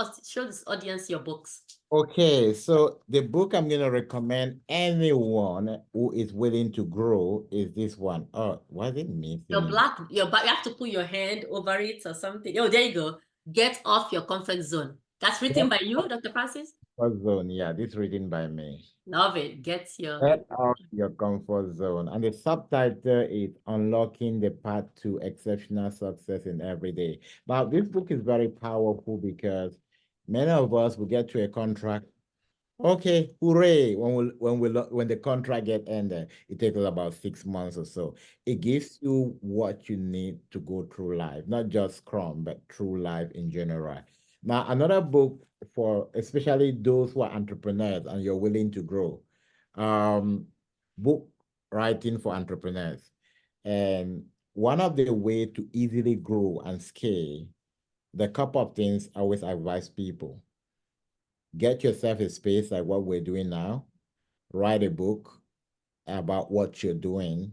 this audience your books. Okay, so the book I'm going to recommend anyone who is willing to grow is this one. Oh, why is it missing in? Your back, you have to put your hand over it or something. Oh, there you go. Get off your comfort zone. That's written Get by you, Dr. Francis. Comfort Zone. Yeah, this written by me. Love it. Get your Get out your comfort zone. And the subtitle is Unlocking the Path to Exceptional Success in Every Day. Now, this book is very powerful because many of us will get to a contract. Okay, hooray! When the contract get ended, it takes us about 6 months or so. It gives you what you need to go through life, not just Scrum, but through life in general. Now, another book for especially those who are entrepreneurs and you're willing to grow, um, book writing for entrepreneurs. And one of the way to easily grow and scale, the couple of things I always advise people: get yourself a space like what we're doing now, write a book about what you're doing.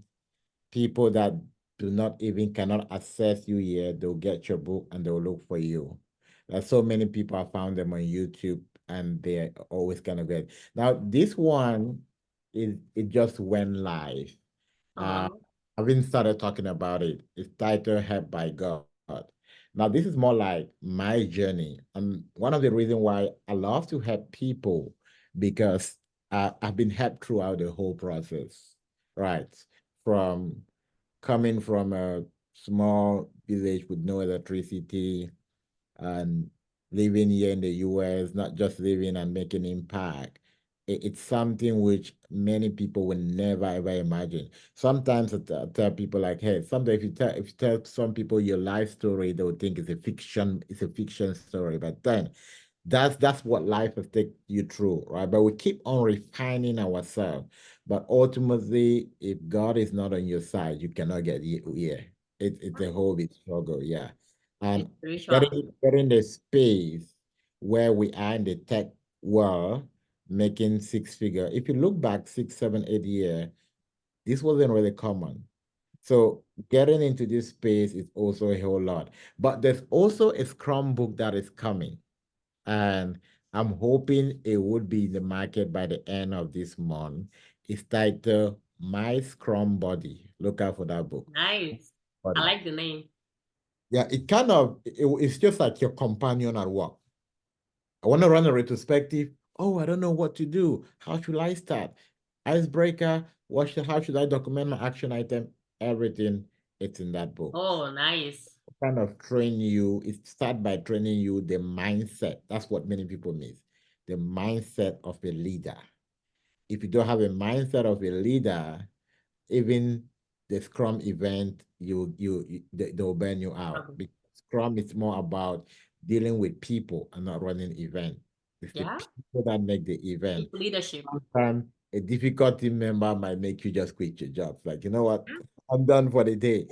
People that do not even cannot access you yet, they'll get your book and they'll look for you. There's so many people I found them on YouTube and they're always kind of good. Now, this one is it just went live. Uh, uh, I haven't started talking about it. It's titled Help by God. Now, this is more like my journey. And one of the reasons why I love to help people because I've been helped throughout the whole process, right? From coming from a small village with no electricity and living here in the US, not just living and making impact. It's something which many people will never ever imagine. Sometimes I tell people like, hey, sometimes if you tell some people your life story, they will think it's a fiction story. But then that's what life will take you through, right? But we keep on refining ourselves. But ultimately, if God is not on your side, you cannot get here. It's a whole big struggle, yeah. And it's spiritual. getting the space where we are in the tech world making six figure. If you look back 6, 7, 8 years, this wasn't really common. So getting into this space is also a whole lot. But there's also a Scrum book that is coming. And I'm hoping it would be in the market by the end of this month. It's titled My Scrum Body. Look out for that book. Nice. I Body. like the name. Yeah, it's just like your companion at work. I want to run a retrospective. Oh, I don't know what to do. How should I start? Icebreaker. How should I document my action item? Everything, it's in that book. Oh, nice. Kind of train you. It start by training you the mindset. That's what many people miss. The mindset of a leader. If you don't have a mindset of a leader, even the Scrum event, they'll burn you out. Okay. Because Scrum is more about dealing with people and not running event. It's the Yeah. people that make the event. People leadership. Sometimes a difficult team member might make you just quit your job. Like, you know what? I'm done for the day.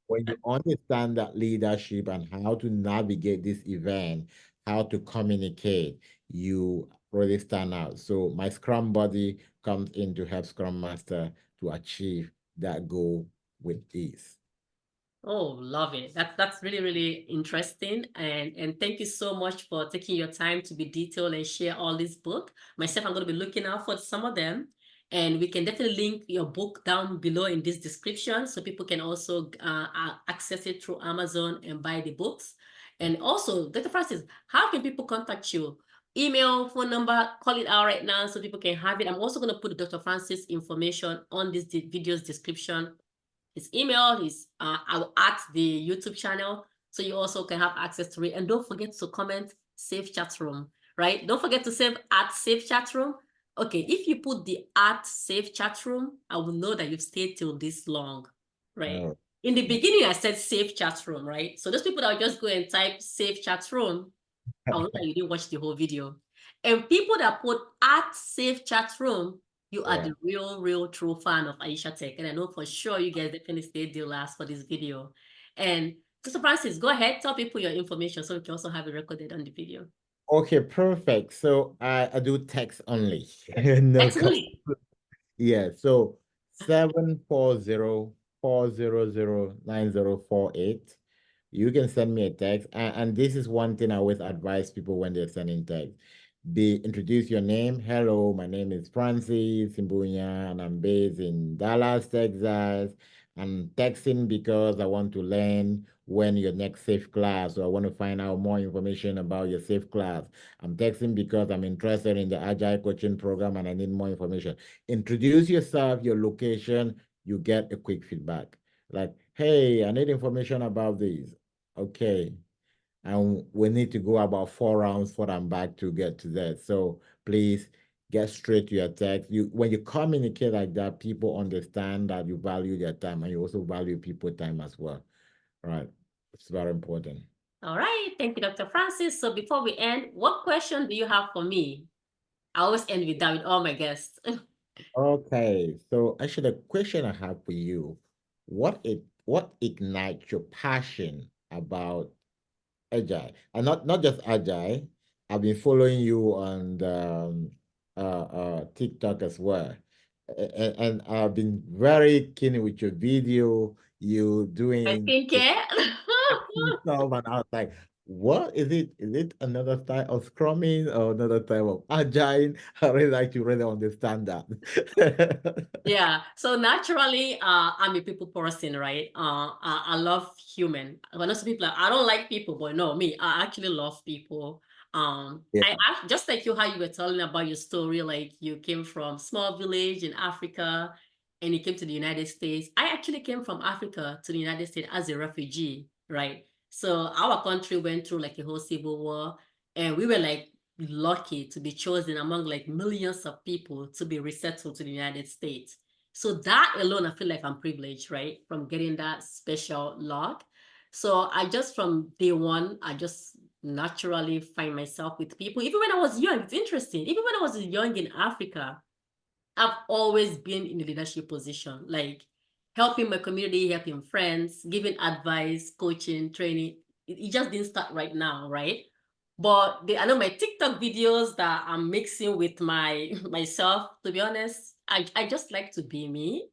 When you understand that leadership and how to navigate this event, how to communicate, you really stand out. So my Scrum Buddy comes in to help Scrum Master to achieve that goal with ease. Oh, love it. That's really, really interesting. And thank you so much for taking your time to be detailed and share all this book. Myself, I'm going to be looking out for some of them. And we can definitely link your book down below in this description so people can also access it through Amazon and buy the books. And also, Dr. Francis, how can people contact you? Email, phone number, call it out right now so people can have it. I'm also going to put Dr. Francis information on this video's description, his email, I will add the YouTube channel so you also can have access to it. And don't forget to comment Safe Chat Room, right? Don't forget to save at Safe Chat Room. Okay, if you put the at Safe Chat Room, I will know that you've stayed till this long, right? Oh, In the beginning, I said Safe Chat Room, right? So those people that will just go and type Safe Chat Room, I will know that you didn't watch the whole video. And people that put at Safe Chat Room, you are yeah. the real, true fan of Aisha Tech. And I know for sure you guys definitely stayed till last for this video. And Mr. Francis, go ahead, tell people your information so we can also have it recorded on the video. Okay, perfect. So I do text only. No call. Excellent. Yeah, so 740-400-9048. You can send me a text. And this is one thing I always advise people when they're sending text. Introduce your name. Hello, my name is Francis Mbunya, and I'm based in Dallas, Texas. I'm texting because I want to learn when your next safe class, or I want to find out more information about your safe class. I'm texting because I'm interested in the Agile coaching program and I need more information. Introduce yourself, your location, you get a quick feedback. Like, hey, I need information about this. Okay. And we need to go about 4 rounds for and back to get to that. So please get straight to your text. When you communicate like that, people understand that you value their time and you also value people's time as well. Right. It's very important. All right. Thank you, Dr. Francis. So before we end, what question do you have for me? I always end with that with all my guests. Okay, so actually, the question I have for you, what ignites your passion about Agile? And not just Agile. I've been following you on TikTok as well. And I've been very keen with your video, you My doing skincare. stuff, and I was like, what is it? Is it another style of scrumming or another type of agile? I really like to really understand that. Yeah, so naturally, I'm a people person, right? I love human. When some people, I don't like people, but no, me, I actually love people. Yeah. I just like you, how you were telling about your story, like you came from small village in Africa, and you came to the United States. I actually came from Africa to the United States as a refugee, right? So our country went through like a whole civil war, and we were like lucky to be chosen among like millions of people to be resettled to the United States. So that alone, I feel like I'm privileged, right? From getting that special luck. So I just from day one, I just naturally find myself with people. Even when I was young, it's interesting. Even when I was young in Africa, I've always been in a leadership position, like helping my community, helping friends, giving advice, coaching, training. It just didn't start right now, right? But I know my TikTok videos that I'm mixing with my myself, to be honest, I just like to be me.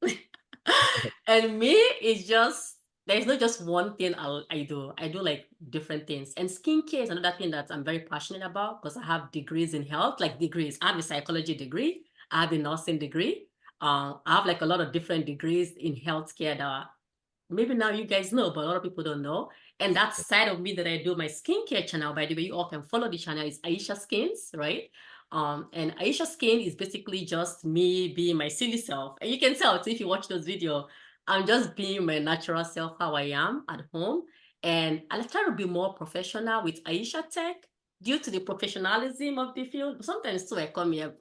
And me is just, there's not just one thing I do. I do like different things. And skincare is another thing that I'm very passionate about because I have degrees in health, like degrees. I have a psychology degree, I have a nursing degree. I have like a lot of different degrees in healthcare that maybe now you guys know, but a lot of people don't know. And that side of me that I do my skincare channel, by the way, you all can follow the channel, is Aisha Skins, right? And Aisha Skin is basically just me being my silly self. And you can tell too if you watch those videos, I'm just being my natural self, how I am at home. And I try to be more professional with Aisha Tech due to the professionalism of the field. Sometimes too, I come here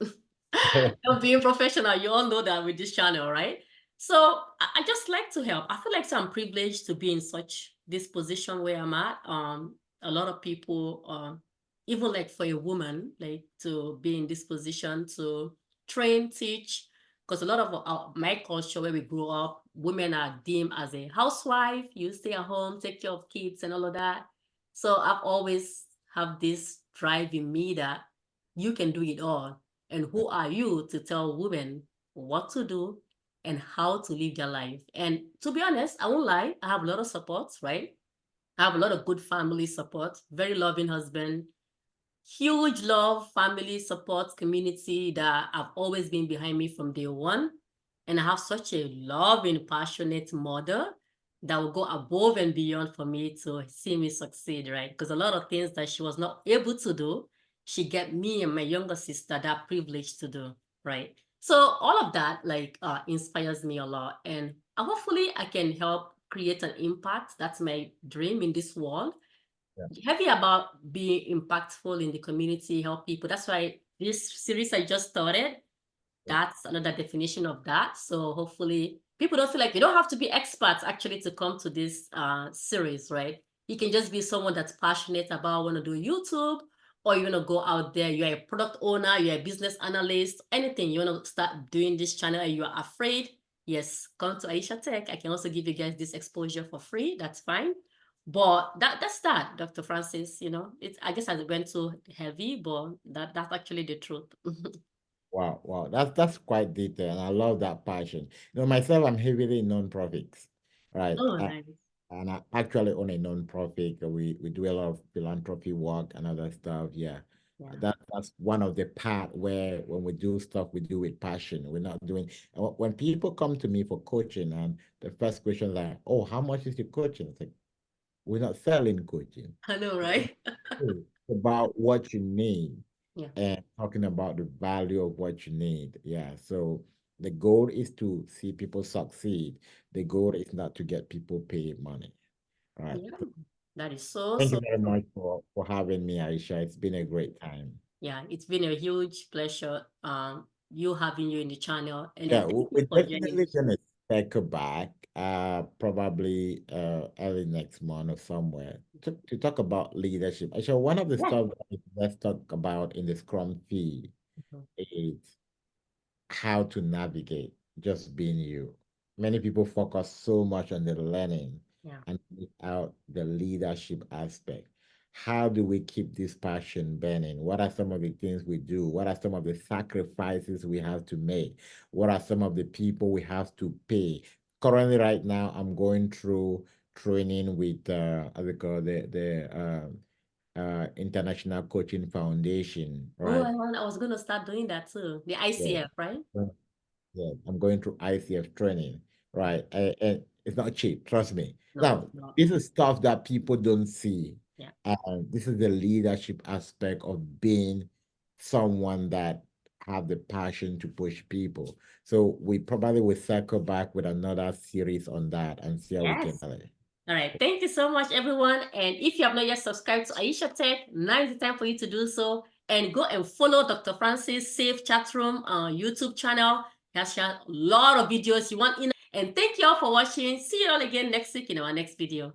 of being professional. You all know that with this channel, right? So I just like to help. I feel like I'm privileged to be in such this position where I'm at. A lot of people, even like for a woman, like to be in this position to train, teach, because a lot of my culture where we grew up, women are deemed as a housewife. You stay at home, take care of kids, and all of that. So I've always have this drive in me that you can do it all, and who are you to tell women what to do and how to live their life? And to be honest, I won't lie, I have a lot of support, right? I have a lot of good family support, very loving husband, huge love, family support community that have always been behind me from day one. And I have such a loving, passionate mother that will go above and beyond for me to see me succeed, right? Because a lot of things that she was not able to do, she get me and my younger sister that privilege to do, right? So all of that like inspires me a lot. And hopefully I can help create an impact. That's my dream in this world, Yeah. heavy about being impactful in the community, help people. That's why this series I just started, Yeah. that's another definition of that. So hopefully people don't feel like they don't have to be experts actually to come to this series, right? You can just be someone that's passionate about want to do YouTube, or you want to go out there, you're a product owner, you're a business analyst, anything, you want to start doing this channel and you're afraid, yes, come to Aisha Tech. I can also give you guys this exposure for free. That's fine. But that's that, Dr. Francis, it's, I guess I went too heavy, but that's actually the truth. Wow, wow, that's quite detailed, and I love that passion. Myself, I'm heavily in nonprofits, right? Oh, nice. And I actually own a nonprofit. We do a lot of philanthropy work and other stuff. Yeah, Yeah. that's one of the part where when we do stuff, we do with passion. We're not doing. When people come to me for coaching, and the first question is like, "Oh, how much is your coaching?" It's like, we're not selling coaching. I know, right? It's about what you need Yeah. and talking about the value of what you need. Yeah. So the goal is to see people succeed. The goal is not to get people paid money. All right. Yeah. That is so, Thank you so very true. much for having me, Aisha. It's been a great time. Yeah, it's been a huge pleasure you having you in the channel. And then Yeah, thank you we're for joining. definitely gonna circle back, probably early next month or somewhere to talk about leadership. Actually, one of the Yeah. stuff that let's talk about in the Scrum feed Mhm. is how to navigate just being you. Many people focus so much on the learning Yeah. and without the leadership aspect. How do we keep this passion burning? What are some of the things we do? What are some of the sacrifices we have to make? What are some of the people we have to pay? Currently, right now, I'm going through training with how they call the International Coaching Foundation, Oh, right? I was going to start doing that too. The Yeah. ICF, right? Yeah, I'm going through ICF training, right? And it's not cheap, trust me. No, it's Now, not. this is stuff that people don't see. Yeah. And this is the leadership aspect of being someone that have the passion to push people. So we probably will circle back with another series on that and see how we can. Yes. All right. Thank you so much, everyone. And if you have not yet subscribed to Aisha Tech, now is the time for you to do so. And go and follow Dr. Francis Safe Chat Room YouTube channel. He has shared a lot of videos you want in. And thank you all for watching. See you all again next week in our next video.